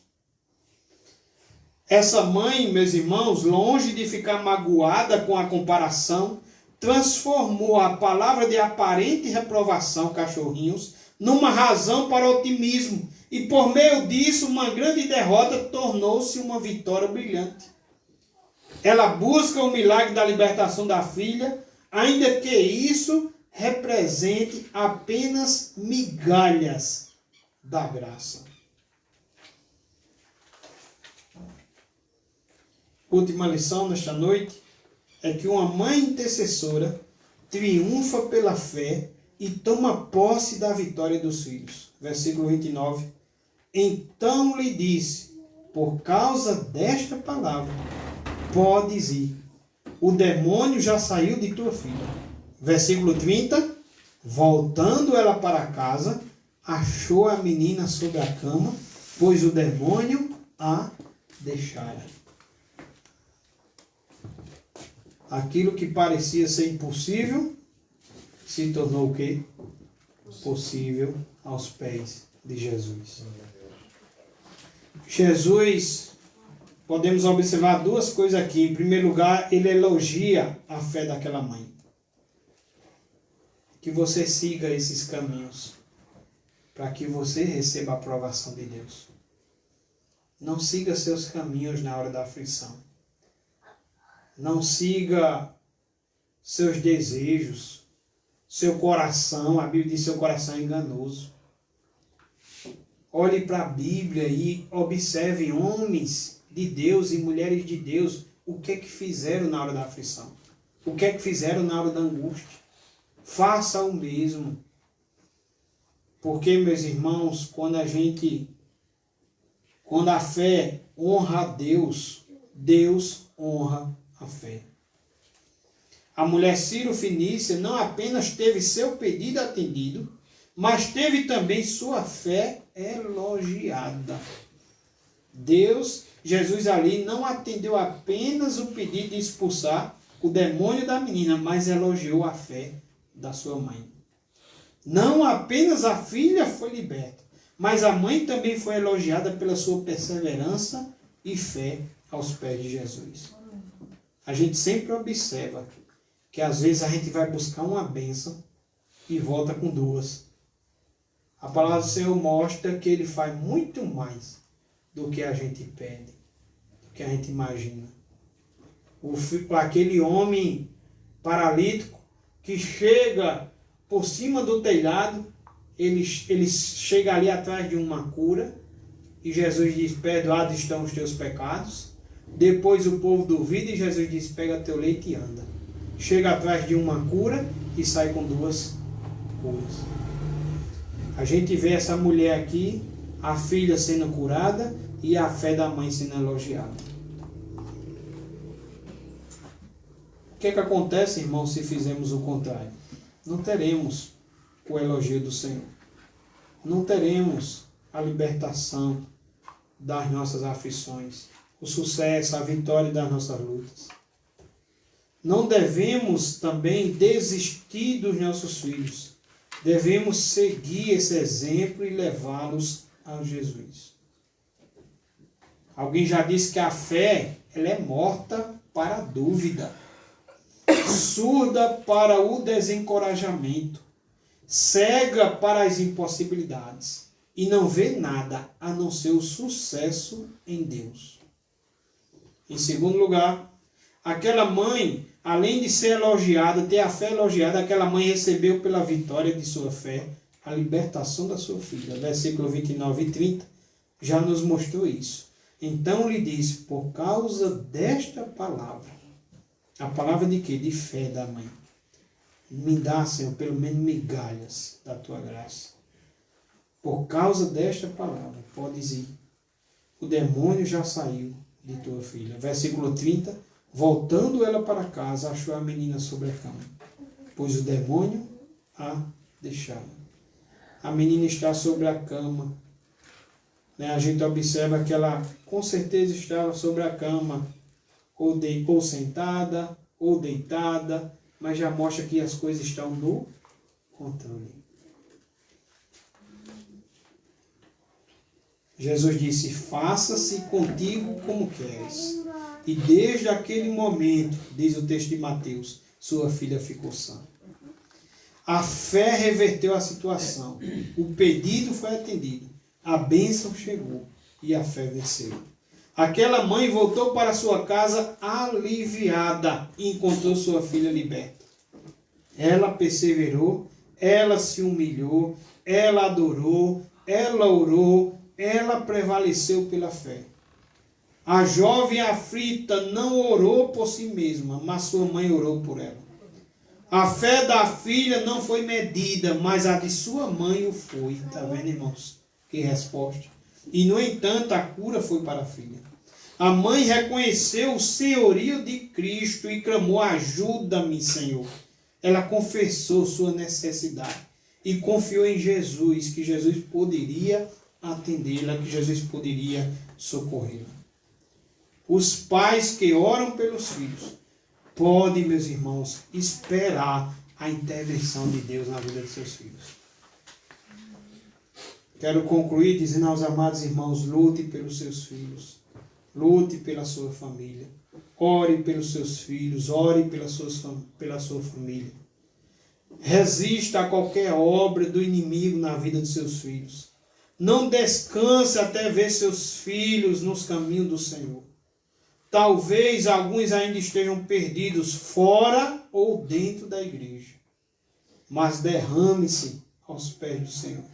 Essa mãe, meus irmãos, longe de ficar magoada com a comparação, transformou a palavra de aparente reprovação, cachorrinhos, numa razão para otimismo. E por meio disso, uma grande derrota tornou-se uma vitória brilhante. Ela busca o milagre da libertação da filha, ainda que isso represente apenas migalhas da graça. Última lição nesta noite é que uma mãe intercessora triunfa pela fé e toma posse da vitória dos filhos. Versículo 29. Então lhe disse: por causa desta palavra, podes ir. O demônio já saiu de tua filha. Versículo 30. Voltando ela para casa, achou a menina sobre a cama, pois o demônio a deixara. Aquilo que parecia ser impossível se tornou o quê? Possível aos pés de Jesus. Jesus, podemos observar duas coisas aqui. Em primeiro lugar, ele elogia a fé daquela mãe. Que você siga esses caminhos para que você receba a aprovação de Deus. Não siga seus caminhos na hora da aflição. Não siga seus desejos, seu coração. A Bíblia diz que seu coração é enganoso. Olhe para a Bíblia e observe homens de Deus e mulheres de Deus. O que é que fizeram na hora da aflição? O que é que fizeram na hora da angústia? Faça o mesmo. Porque, meus irmãos, quando a fé honra a Deus, Deus honra a fé. A mulher Ciro-Fenícia não apenas teve seu pedido atendido, mas teve também sua fé elogiada. Jesus ali não atendeu apenas o pedido de expulsar o demônio da menina, mas elogiou a fé da sua mãe. Não apenas a filha foi liberta, mas a mãe também foi elogiada pela sua perseverança e fé aos pés de Jesus. A gente sempre observa que às vezes a gente vai buscar uma bênção e volta com duas. A palavra do Senhor mostra que ele faz muito mais do que a gente pede, do que a gente imagina. Aquele homem paralítico que chega por cima do telhado, ele chega ali atrás de uma cura, e Jesus diz, perdoados estão os teus pecados. Depois o povo duvida e Jesus diz, pega teu leite e anda. Chega atrás de uma cura e sai com 2 curas. A gente vê essa mulher aqui, a filha sendo curada e a fé da mãe sendo elogiada. O que acontece, irmão, se fizermos o contrário? Não teremos o elogio do Senhor. Não teremos a libertação das nossas aflições, o sucesso, a vitória das nossas lutas. Não devemos também desistir dos nossos filhos. Devemos seguir esse exemplo e levá-los a Jesus. Alguém já disse que a fé ela é morta para a dúvida, surda para o desencorajamento, cega para as impossibilidades e não vê nada a não ser o sucesso em Deus. Em segundo lugar, aquela mãe, além de ser elogiada, ter a fé elogiada, aquela mãe recebeu pela vitória de sua fé a libertação da sua filha. Versículo 29 e 30 já nos mostrou isso. Então lhe disse, por causa desta palavra, a palavra de quê? De fé da mãe. Me dá, Senhor, pelo menos migalhas da tua graça. Por causa desta palavra, podes ir. O demônio já saiu de tua filha. Versículo 30. Voltando ela para casa, achou a menina sobre a cama, pois o demônio a deixava. A menina está sobre a cama. A gente observa que ela com certeza estava sobre a cama, ou sentada, ou deitada, mas já mostra que as coisas estão no controle. Jesus disse, faça-se contigo como queres. E desde aquele momento, diz o texto de Mateus, sua filha ficou sã. A fé reverteu a situação. O pedido foi atendido. A bênção chegou e a fé venceu. Aquela mãe voltou para sua casa aliviada e encontrou sua filha liberta. Ela perseverou, ela se humilhou, ela adorou, ela orou, ela prevaleceu pela fé. A jovem aflita não orou por si mesma, mas sua mãe orou por ela. A fé da filha não foi medida, mas a de sua mãe o foi. Está vendo, irmãos? Que resposta. E, no entanto, a cura foi para a filha. A mãe reconheceu o senhorio de Cristo e clamou, ajuda-me, Senhor. Ela confessou sua necessidade e confiou em Jesus, que Jesus poderia atendê-la, que Jesus poderia socorrê-la. Os pais que oram pelos filhos podem, meus irmãos, esperar a intervenção de Deus na vida de seus filhos. Quero concluir dizendo aos amados irmãos, lute pelos seus filhos, lute pela sua família, ore pelos seus filhos, ore pela sua família. Resista a qualquer obra do inimigo na vida de seus filhos. Não descanse até ver seus filhos nos caminhos do Senhor. Talvez alguns ainda estejam perdidos fora ou dentro da igreja. Mas derrame-se aos pés do Senhor.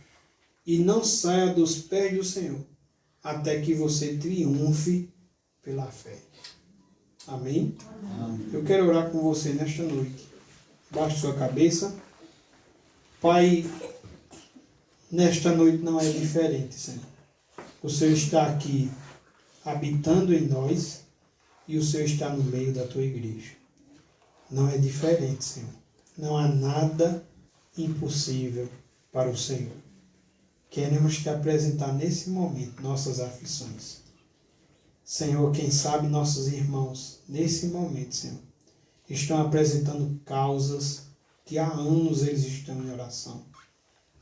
E não saia dos pés do Senhor até que você triunfe pela fé. Amém? Amém. Eu quero orar com você nesta noite. Baixe sua cabeça. Pai, nesta noite não é diferente, Senhor. O Senhor está aqui habitando em nós e o Senhor está no meio da tua igreja. Não é diferente, Senhor. Não há nada impossível para o Senhor. Queremos te apresentar nesse momento nossas aflições. Senhor, quem sabe nossos irmãos, nesse momento, Senhor, estão apresentando causas que há anos eles estão em oração.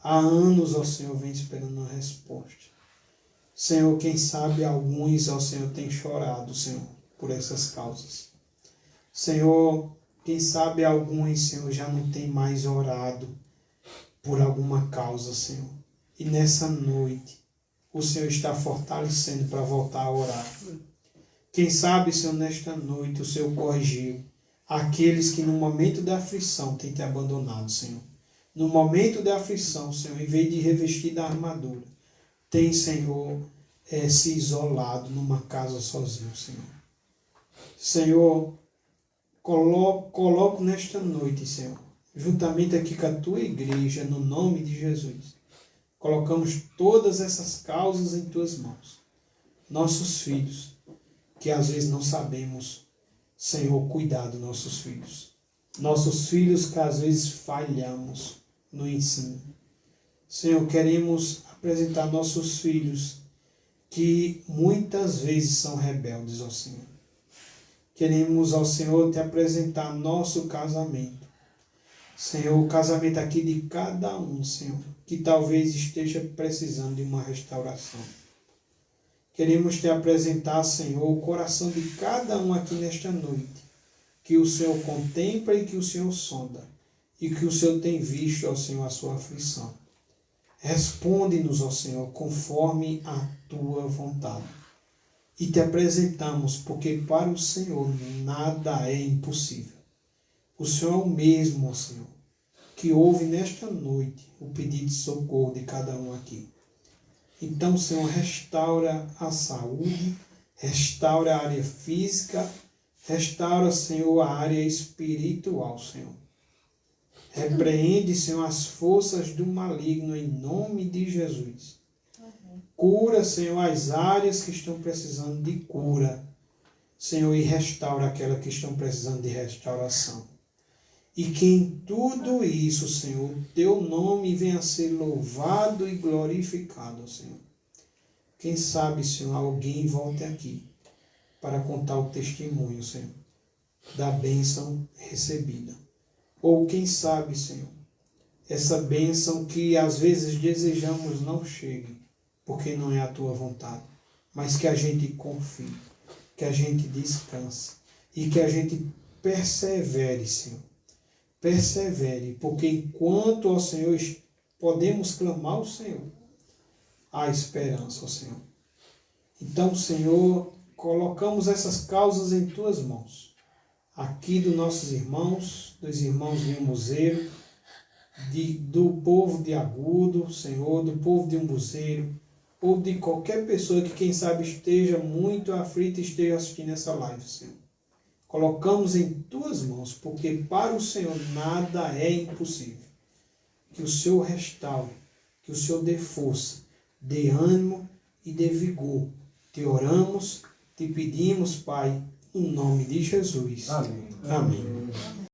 Há anos, ó Senhor, vem esperando uma resposta. Senhor, quem sabe alguns, ó Senhor, têm chorado, Senhor, por essas causas. Senhor, quem sabe alguns, Senhor, já não têm mais orado por alguma causa, Senhor. E nessa noite, o Senhor está fortalecendo para voltar a orar. Quem sabe, Senhor, nesta noite o Senhor corrigiu aqueles que no momento da aflição têm te abandonado, Senhor. No momento da aflição, Senhor, em vez de revestir da armadura, tem, Senhor, se isolado numa casa sozinho, Senhor. Senhor, coloco nesta noite, Senhor, juntamente aqui com a tua igreja, no nome de Jesus. Colocamos todas essas causas em tuas mãos. Nossos filhos, que às vezes não sabemos, Senhor, cuidar dos nossos filhos. Nossos filhos que às vezes falhamos no ensino. Senhor, queremos apresentar nossos filhos que muitas vezes são rebeldes ao Senhor. Queremos ao Senhor te apresentar nosso casamento. Senhor, o casamento aqui de cada um, Senhor, que talvez esteja precisando de uma restauração. Queremos te apresentar, Senhor, o coração de cada um aqui nesta noite, que o Senhor contempla e que o Senhor sonda, e que o Senhor tem visto, ó Senhor, a sua aflição. Responde-nos, ó Senhor, conforme a tua vontade. E te apresentamos, porque para o Senhor nada é impossível. O Senhor é o mesmo, ó Senhor, que ouve nesta noite o pedido de socorro de cada um aqui. Então, Senhor, restaura a saúde, restaura a área física, restaura, Senhor, a área espiritual, Senhor. Repreende, Senhor, as forças do maligno em nome de Jesus. Cura, Senhor, as áreas que estão precisando de cura, Senhor, e restaura aquelas que estão precisando de restauração. E que em tudo isso, Senhor, teu nome venha a ser louvado e glorificado, Senhor. Quem sabe, Senhor, alguém volte aqui para contar o testemunho, Senhor, da bênção recebida. Ou quem sabe, Senhor, essa bênção que às vezes desejamos não chegue, porque não é a tua vontade, mas que a gente confie, que a gente descanse e que a gente persevere, Senhor. Persevere, porque enquanto, ó Senhor, podemos clamar ao Senhor, há esperança, ó Senhor. Então, Senhor, colocamos essas causas em tuas mãos. Aqui dos nossos irmãos, dos irmãos de Umbuzeiro, do povo de Agudo, Senhor, do povo de Umbuzeiro, ou de qualquer pessoa que, quem sabe, esteja muito aflita e esteja assistindo essa live, Senhor. Colocamos em tuas mãos, porque para o Senhor nada é impossível. Que o Senhor restaure, que o Senhor dê força, dê ânimo e dê vigor. Te oramos, te pedimos, Pai, em nome de Jesus. Amém. Amém.